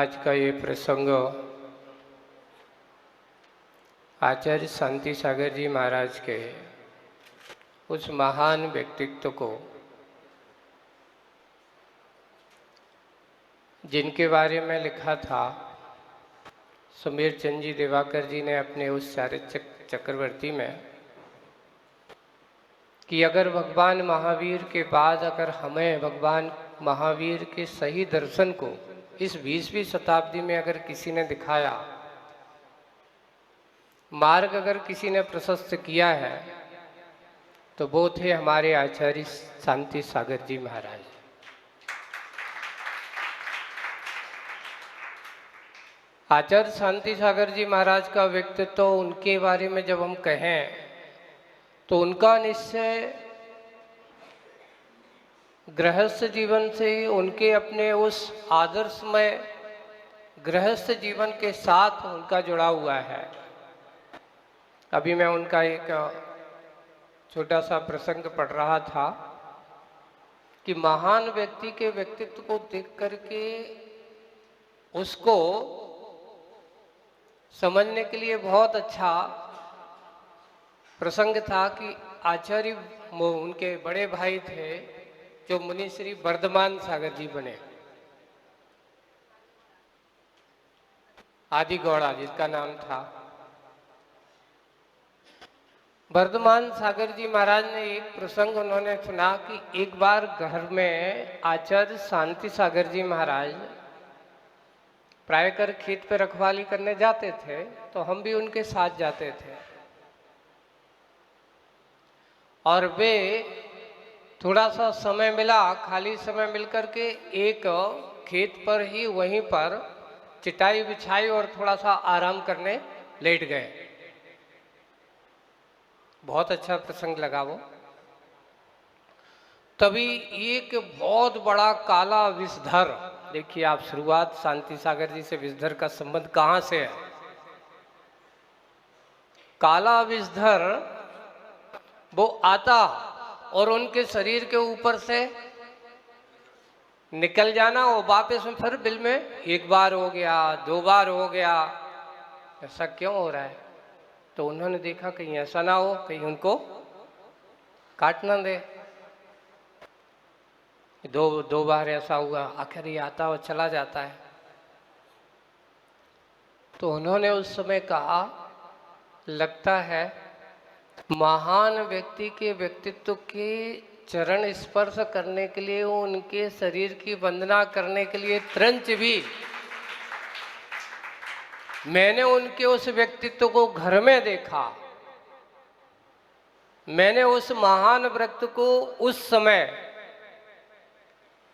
आज का ये प्रसंग आचार्य शांति सागर जी महाराज के उस महान व्यक्तित्व को, जिनके बारे में लिखा था समीर चंद जी दिवाकर जी ने अपने उस चारित्र चक्रवर्ती में, कि अगर भगवान महावीर के बाद अगर हमें भगवान महावीर के सही दर्शन को इस 20वीं शताब्दी में अगर किसी ने दिखाया, मार्ग अगर किसी ने प्रशस्त किया है, तो वो थे हमारे आचार्य शांति सागर जी महाराज। आचार्य शांति सागर जी महाराज का व्यक्तित्व, उनके बारे में जब हम कहें तो उनका निश्चय गृहस्थ जीवन से, उनके अपने उस आदर्शमय गृहस्थ जीवन के साथ उनका जुड़ा हुआ है। अभी मैं उनका एक छोटा सा प्रसंग पढ़ रहा था कि महान व्यक्ति के व्यक्तित्व को देख करके उसको समझने के लिए बहुत अच्छा प्रसंग था कि आचार्य उनके बड़े भाई थे जो मुनि श्री वर्धमान सागर जी बने, आदि गौड़ा जिसका नाम था। वर्धमान सागर जी महाराज ने एक प्रसंग उन्होंने सुना कि एक बार घर में आचार्य शांति सागर जी महाराज प्रायकर खेत पे रखवाली करने जाते थे, तो हम भी उनके साथ जाते थे। और वे थोड़ा सा समय मिला, खाली समय मिलकर के एक खेत पर ही वहीं पर चटाई बिछाई और थोड़ा सा आराम करने लेट गए। बहुत अच्छा प्रसंग लगा वो। तभी एक बहुत बड़ा काला विषधर, देखिए आप, शुरुआत शांति सागर जी से विषधर का संबंध कहां से है। काला विषधर वो आता और उनके शरीर के ऊपर से निकल जाना, और वापस में फिर बिल में एक बार हो गया, 2 बार हो गया। ऐसा क्यों हो रहा है? तो उन्होंने देखा कहीं ऐसा ना हो, कहीं उनको काट ना दे। दो बार ऐसा हुआ, आखिर ये आता और चला जाता है। तो उन्होंने उस समय कहा, लगता है महान व्यक्ति के व्यक्तित्व के चरण स्पर्श करने के लिए, उनके शरीर की वंदना करने के लिए त्रंच भी मैंने उनके उस व्यक्तित्व को घर में देखा। मैंने उस महान व्यक्ति को उस समय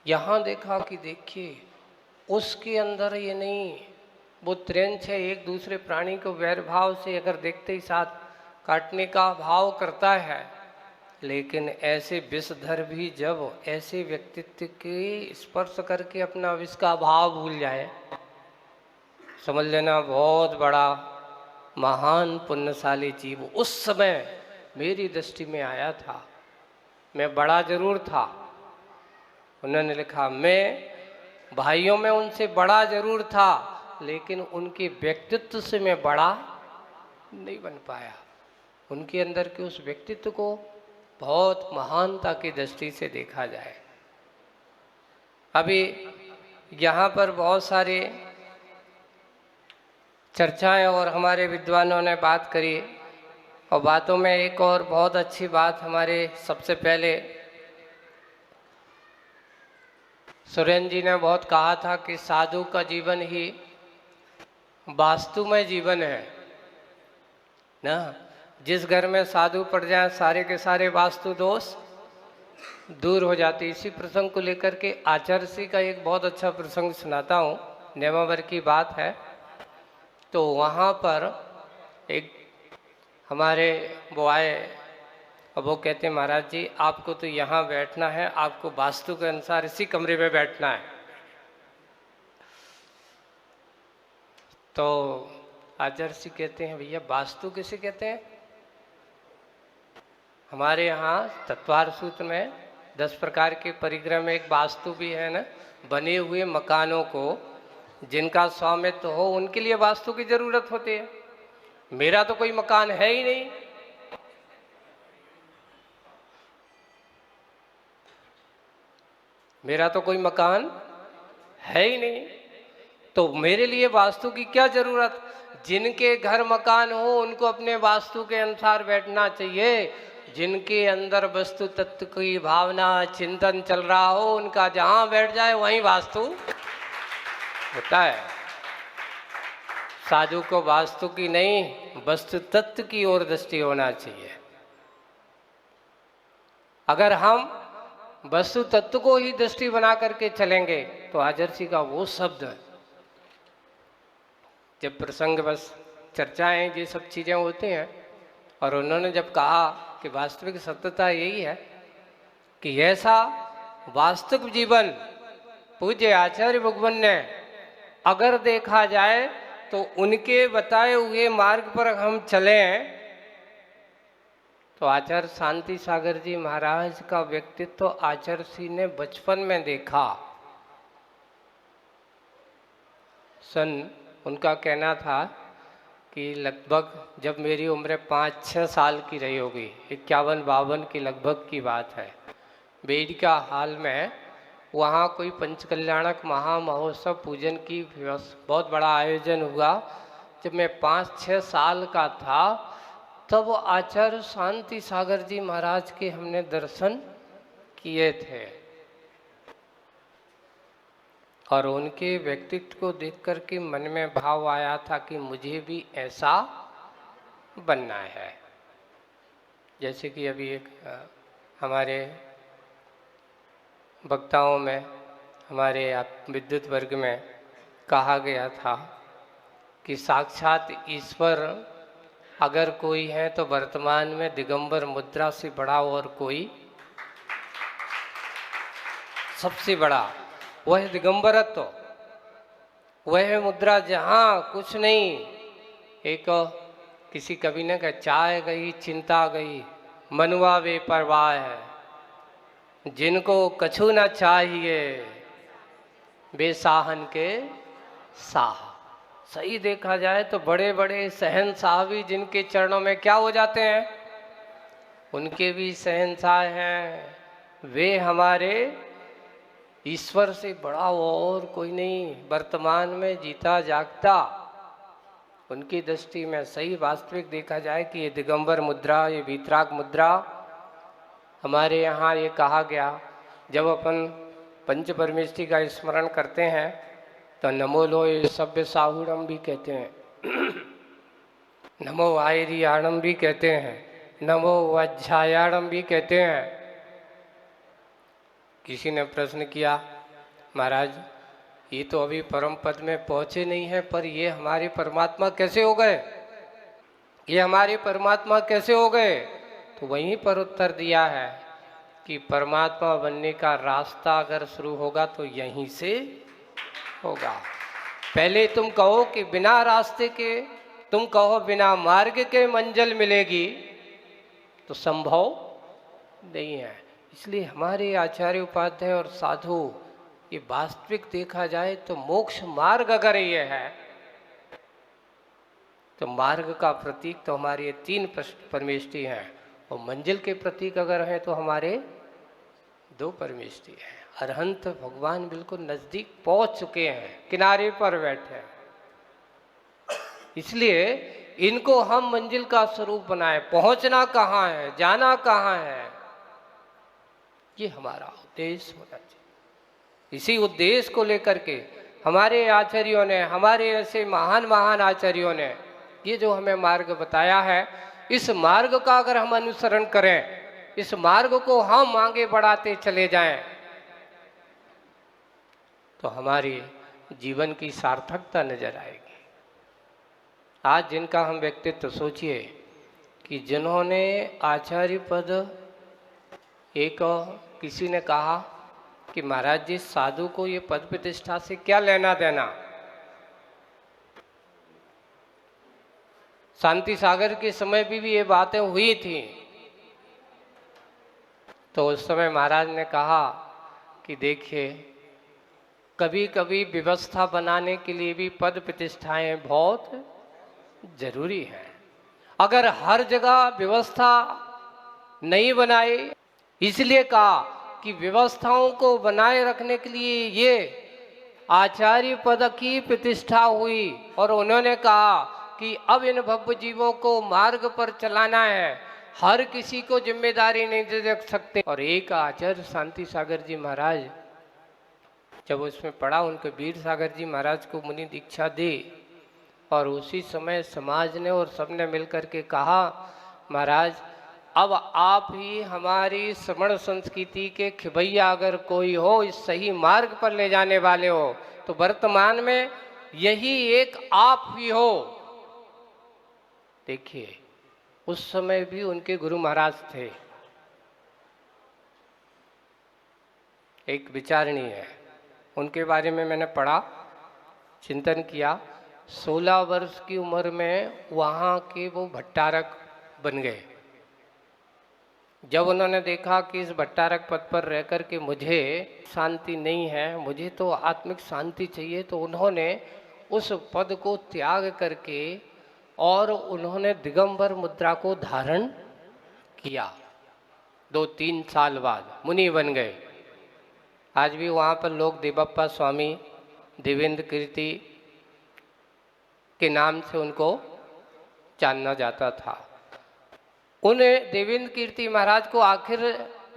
यहां देखा कि देखिए उसके अंदर ये नहीं, वो त्रंच है, एक दूसरे प्राणी को वैर भाव से अगर देखते ही साथ काटने का भाव करता है। लेकिन ऐसे विषधर भी जब ऐसे व्यक्तित्व के स्पर्श करके अपना विष का भाव भूल जाए, समझ लेना बहुत बड़ा महान पुण्यशाली जीव उस समय मेरी दृष्टि में आया था। मैं बड़ा जरूर था, उन्होंने लिखा, मैं भाइयों में उनसे बड़ा जरूर था, लेकिन उनके व्यक्तित्व से मैं बड़ा नहीं बन पाया। उनके अंदर के उस व्यक्तित्व को बहुत महानता की दृष्टि से देखा जाए। अभी यहाँ पर बहुत सारे चर्चाएं और हमारे विद्वानों ने बात करी, और बातों में एक और बहुत अच्छी बात हमारे सबसे पहले सुरेंद्र जी ने बहुत कहा था कि साधु का जीवन ही वास्तु में जीवन है ना। जिस घर में साधु पड़ जाए, सारे के सारे वास्तु दोष दूर हो जाते। इसी प्रसंग को लेकर के आचार्य श्री का एक बहुत अच्छा प्रसंग सुनाता हूँ, नेमावर की बात है। तो वहाँ पर एक हमारे वो आए, और वो कहते, महाराज जी आपको तो यहाँ बैठना है, आपको वास्तु के अनुसार इसी कमरे में बैठना है। तो आचार्य जी कहते हैं, भैया वास्तु किसे कहते हैं? हमारे यहाँ तत्वार सूत्र में 10 प्रकार के परिग्रह में एक वास्तु भी है ना। बने हुए मकानों को जिनका स्वामित्व हो उनके लिए वास्तु की जरूरत होती है। मेरा तो कोई मकान है ही नहीं, मेरा तो कोई मकान है ही नहीं, तो मेरे लिए वास्तु की क्या जरूरत। जिनके घर मकान हो उनको अपने वास्तु के अनुसार बैठना चाहिए। जिनके अंदर वस्तु तत्व की भावना चिंतन चल रहा हो उनका जहां बैठ जाए वहीं वास्तु होता है। साधु को वास्तु की नहीं वस्तु तत्व की ओर दृष्टि होना चाहिए। अगर हम वस्तु तत्व को ही दृष्टि बना करके चलेंगे तो आदर्शी का वो शब्द, जब प्रसंग बस चर्चाएं ये सब चीज़ें होती हैं और उन्होंने जब कहा कि वास्तविक सत्यता यही है कि ऐसा वास्तविक जीवन पूज्य आचार्य भगवान ने अगर देखा जाए तो उनके बताए हुए मार्ग पर हम चलें तो आचार्य शांति सागर जी महाराज का व्यक्तित्व आचार्य श्री ने बचपन में देखा। उनका कहना था कि लगभग जब मेरी उम्र 5-6 साल की रही होगी, 51-52 की लगभग की बात है, बेड़का हाल में वहाँ कोई पंचकल्याणक महामहोत्सव पूजन की बहुत बड़ा आयोजन हुआ। जब मैं 5-6 साल का था तब आचार्य शांति सागर जी महाराज के हमने दर्शन किए थे और उनके व्यक्तित्व को देख कर के मन में भाव आया था कि मुझे भी ऐसा बनना है। जैसे कि अभी एक हमारे वक्ताओं में, हमारे विद्युत वर्ग में कहा गया था कि साक्षात ईश्वर अगर कोई है तो वर्तमान में दिगंबर मुद्रा से बड़ा और कोई सबसे बड़ा वह दिगंबरत्व, वह मुद्रा जहाँ कुछ नहीं। एक किसी कवि ने कहा चाय गई चिंता गई मनुआ बेपरवाह है, जिनको कछु न चाहिए बेसाहन के साह। सही देखा जाए तो बड़े बड़े शहंशाह भी जिनके चरणों में क्या हो जाते हैं, उनके भी शहंशाह हैं। वे हमारे ईश्वर से बड़ा और कोई नहीं, वर्तमान में जीता जागता। उनकी दृष्टि में सही वास्तविक देखा जाए कि ये दिगंबर मुद्रा, ये वीतराग मुद्रा, हमारे यहाँ ये कहा गया जब अपन पंच परमेष्टि का स्मरण करते हैं तो नमो लोय सभ्य साहुरम भी कहते हैं, नमो आयरियाणम भी कहते हैं, नमो वज्जायाणम भी कहते हैं। किसी ने प्रश्न किया महाराज ये तो अभी परम पद में पहुँचे नहीं हैं, पर ये हमारे परमात्मा कैसे हो गए, ये हमारे परमात्मा कैसे हो गए। तो वहीं पर उत्तर दिया है कि परमात्मा बनने का रास्ता अगर शुरू होगा तो यहीं से होगा। पहले तुम कहो कि बिना रास्ते के, तुम कहो बिना मार्ग के मंजिल मिलेगी, तो संभव नहीं है। इसलिए हमारे आचार्य उपाध्याय और साधु ये वास्तविक देखा जाए तो मोक्ष मार्ग अगर ये है तो मार्ग का प्रतीक तो हमारे ये 3 परमेष्टि हैं और मंजिल के प्रतीक अगर हैं तो हमारे 2 परमेष्टि हैं। अरहंत भगवान बिल्कुल नजदीक पहुंच चुके हैं, किनारे पर बैठे हैं। इसलिए इनको हम मंजिल का स्वरूप बनाए। पहुंचना कहाँ है, जाना कहाँ है, ये हमारा उद्देश्य होना चाहिए। इसी उद्देश्य को लेकर के हमारे आचार्यों ने, हमारे ऐसे महान महान आचार्यों ने ये जो हमें मार्ग बताया है, इस मार्ग का अगर हम अनुसरण करें, इस मार्ग को हम आगे बढ़ाते चले जाएं, तो हमारी जीवन की सार्थकता नजर आएगी। आज जिनका हम व्यक्तित्व सोचिए कि जिन्होंने आचार्य पद, एक किसी ने कहा कि महाराज जी साधु को ये पद प्रतिष्ठा से क्या लेना देना। शांति सागर के समय भी ये बातें हुई थी। तो उस समय महाराज ने कहा कि देखिए कभी कभी व्यवस्था बनाने के लिए भी पद प्रतिष्ठाएं बहुत जरूरी है। अगर हर जगह व्यवस्था नहीं बनाए, इसलिए कहा कि व्यवस्थाओं को बनाए रखने के लिए ये आचार्य पद की प्रतिष्ठा हुई और उन्होंने कहा कि अब इन भव्य जीवों को मार्ग पर चलाना है, हर किसी को जिम्मेदारी नहीं दे रख सकते। और एक आचार्य शांति सागर जी महाराज जब उसमें पढ़ा, उनके वीर सागर जी महाराज को मुनि दीक्षा दी और उसी समय समाज ने और सबने मिलकर के कहा, महाराज अब आप ही हमारी श्रमण संस्कृति के खिवैया अगर कोई हो, इस सही मार्ग पर ले जाने वाले हो, तो वर्तमान में यही एक आप ही हो। देखिए उस समय भी उनके गुरु महाराज थे, एक विचारणीय है, उनके बारे में मैंने पढ़ा, चिंतन किया। 16 वर्ष की उम्र में वहाँ के वो भट्टारक बन गए। जब उन्होंने देखा कि इस भट्टारक पद पर रह कर के मुझे शांति नहीं है, मुझे तो आत्मिक शांति चाहिए, तो उन्होंने उस पद को त्याग करके और उन्होंने दिगंबर मुद्रा को धारण किया। 2-3 साल बाद मुनि बन गए। आज भी वहाँ पर लोग देवप्पा स्वामी, देवेंद्र कीर्ति के नाम से उनको जानना जाता था। उन्हें देवेंद्र कीर्ति महाराज को आखिर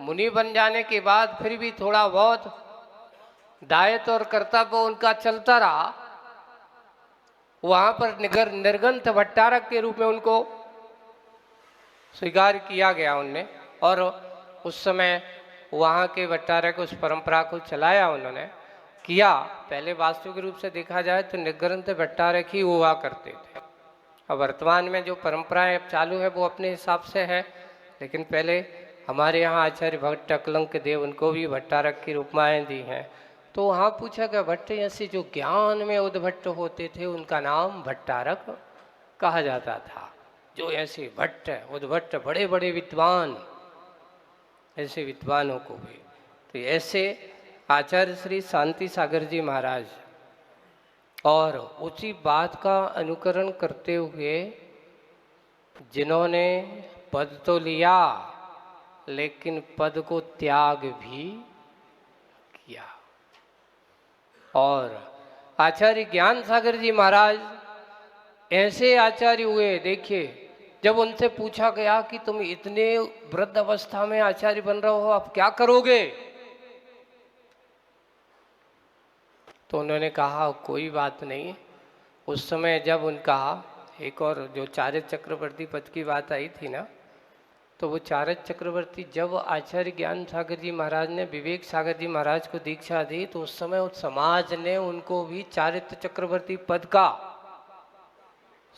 मुनि बन जाने के बाद फिर भी थोड़ा बहुत दायित्व और कर्तव्य उनका चलता रहा। वहाँ पर निर्गंथ भट्टारक के रूप में उनको स्वीकार किया गया उनने, और उस समय वहाँ के भट्टारक उस परंपरा को चलाया उन्होंने किया। पहले वास्तविक रूप से देखा जाए तो निर्ग्रंथ भट्टारक ही हुआ करते थे। अब वर्तमान में जो परंपराएं अब चालू है वो अपने हिसाब से है, लेकिन पहले हमारे यहाँ आचार्य भट्ट अकलंक देव, उनको भी भट्टारक की उपमाएं दी हैं। तो वहाँ पूछा गया भट्ट ऐसे जो ज्ञान में उद्भट्ट होते थे उनका नाम भट्टारक कहा जाता था। जो ऐसे भट्ट उद्भट्ट बड़े बड़े विद्वान, ऐसे विद्वानों को भी, तो ऐसे आचार्य श्री शांति सागर जी महाराज, और उसी बात का अनुकरण करते हुए जिन्होंने पद तो लिया लेकिन पद को त्याग भी किया। और आचार्य ज्ञान सागर जी महाराज ऐसे आचार्य हुए। देखिए जब उनसे पूछा गया कि तुम इतने वृद्ध अवस्था में आचार्य बन रहे हो, अब क्या करोगे, तो उन्होंने कहा कोई बात नहीं। उस समय जब उनका एक और जो चारद चक्रवर्ती पद की बात आई थी ना, तो वो चारद चक्रवर्ती जब आचार्य ज्ञान सागर जी महाराज ने विवेक सागर जी महाराज को दीक्षा दी, तो उस समय उस समाज ने उनको भी चारित्र चक्रवर्ती पद का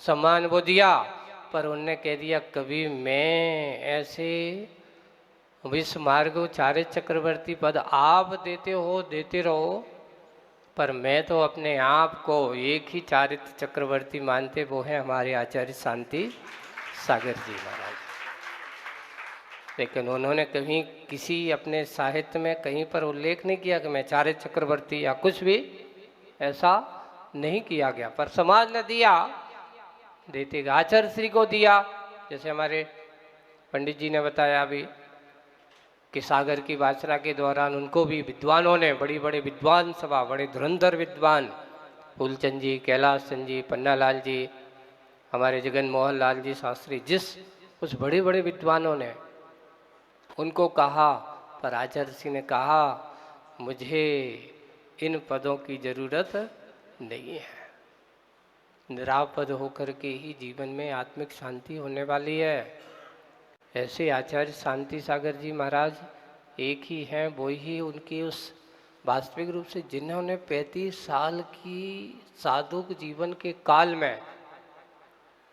सम्मान वो दिया, पर उनने कह दिया कभी मैं ऐसे विश्व मार्ग चारित्र चक्रवर्ती पद आप देते हो देते रहो, पर मैं तो अपने आप को एक ही चारित्र चक्रवर्ती मानते, वो है हमारे आचार्य शांति सागर जी महाराज। लेकिन उन्होंने कहीं किसी अपने साहित्य में कहीं पर उल्लेख नहीं किया कि मैं चारित्र चक्रवर्ती या कुछ भी ऐसा नहीं किया गया, पर समाज ने दिया, देते आचार्य श्री को दिया। जैसे हमारे पंडित जी ने बताया अभी कि सागर की वाचना के दौरान उनको भी विद्वानों ने, बड़ी बड़े विद्वान सभा, बड़े धुरंधर विद्वान, फूलचंद जी, कैलाश चंद जी, पन्नालाल जी, हमारे जगन मोहन लाल जी शास्त्री, जिस उस बड़े बड़े विद्वानों ने उनको कहा, पर आचार्य सिंह ने कहा मुझे इन पदों की जरूरत नहीं है, निरापद होकर के ही जीवन में आत्मिक शांति होने वाली है। ऐसे आचार्य शांति सागर जी महाराज एक ही हैं, वो ही उनकी उस वास्तविक रूप से जिन्होंने 35 साल की साधुक जीवन के काल में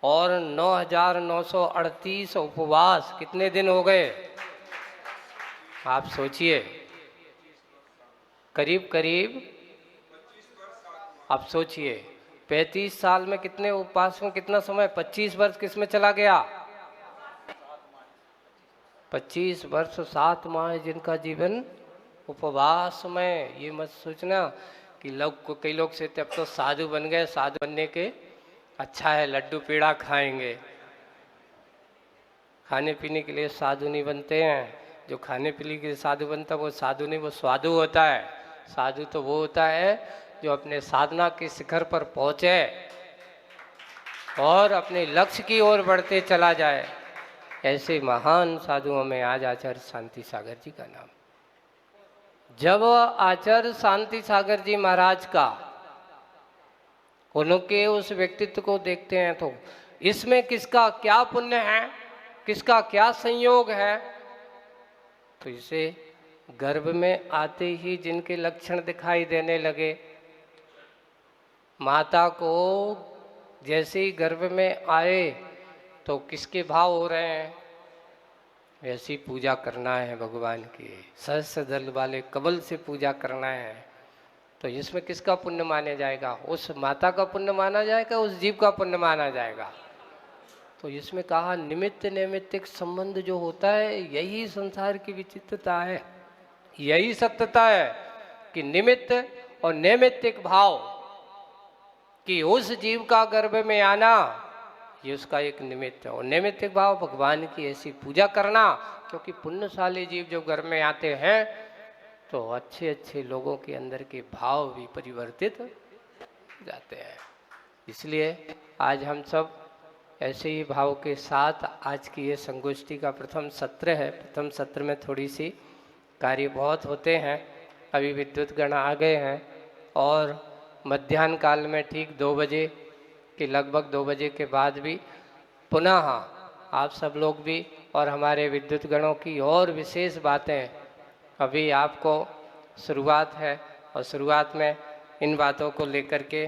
और 9,938 उपवास, कितने दिन हो गए आप सोचिए, करीब करीब आप सोचिए 35 साल में कितने उपवास में कितना समय, 25 वर्ष किस में चला गया, 25 वर्ष 7 माह जिनका जीवन उपवास में। ये मत सोचना कि कई लोग से अब तो साधु बन गए, साधु बनने के अच्छा है लड्डू पेड़ा खाएंगे। खाने पीने के लिए साधु नहीं बनते हैं। जो खाने पीने के लिए साधु बनता है वो साधु नहीं, वो स्वादु होता है। साधु तो वो होता है जो अपने साधना के शिखर पर पहुंचे और अपने लक्ष्य की ओर बढ़ते चला जाए। ऐसे महान साधुओं में आज आचार्य शांति सागर जी का नाम। जब आचार्य शांति सागर जी महाराज का उनके उस व्यक्तित्व को देखते हैं तो इसमें किसका क्या पुण्य है, किसका क्या संयोग है, तो इसे गर्भ में आते ही जिनके लक्षण दिखाई देने लगे, माता को जैसे ही गर्भ में आए तो किसके भाव हो रहे हैं, ऐसी पूजा करना है भगवान की, सहस्त्र दल वाले कमल से पूजा करना है। तो इसमें किसका पुण्य माना जाएगा, उस माता का पुण्य माना जाएगा, उस जीव का पुण्य माना जाएगा। तो इसमें कहा निमित्त नैमित्तिक संबंध जो होता है यही संसार की विचित्रता है, यही सत्यता है कि निमित्त और नैमित्तिक भाव कि उस जीव का गर्भ में आना ये उसका एक निमित्त है। और नैमित्तिक भाव भगवान की ऐसी पूजा करना, क्योंकि पुण्यशाली जीव जब गर्भ में आते हैं तो अच्छे अच्छे लोगों के अंदर के भाव भी परिवर्तित हो जाते हैं। इसलिए आज हम सब ऐसे ही भाव के साथ आज की ये संगोष्ठी का प्रथम सत्र है। प्रथम सत्र में थोड़ी सी कार्य बहुत होते हैं। अभी विद्युत गण आ गए हैं और मध्याह्न काल में ठीक 2 बजे के लगभग 2 बजे के बाद भी पुनः आप सब लोग भी और हमारे विद्युत गणों की और विशेष बातें अभी आपको शुरुआत है। और शुरुआत में इन बातों को लेकर के,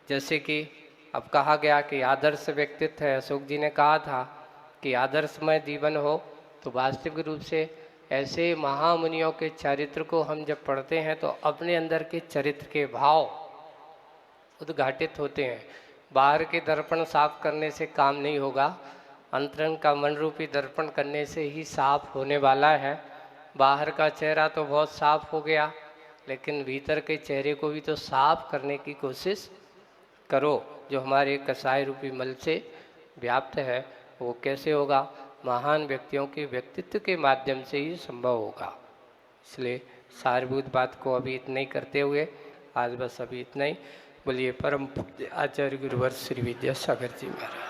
जैसे कि अब कहा गया कि आदर्श व्यक्तित्व है, अशोक जी ने कहा था कि आदर्शमय जीवन हो, तो वास्तविक रूप से ऐसे महामुनियों के चरित्र को हम जब पढ़ते हैं तो अपने अंदर के चरित्र के भाव उद्घाटित होते हैं। बाहर के दर्पण साफ करने से काम नहीं होगा, अंतरंग का मन रूपी दर्पण करने से ही साफ होने वाला है। बाहर का चेहरा तो बहुत साफ हो गया, लेकिन भीतर के चेहरे को भी तो साफ करने की कोशिश करो। जो हमारे कसाय रूपी मल से व्याप्त है वो कैसे होगा, महान व्यक्तियों के व्यक्तित्व के माध्यम से ही संभव होगा। इसलिए सारभूत बात को अभी इतना ही करते हुए आज बस अभी इतना ही। बोलिए परम पूज्य आचार्य गुरुवर श्री विद्यासागर जी महाराज।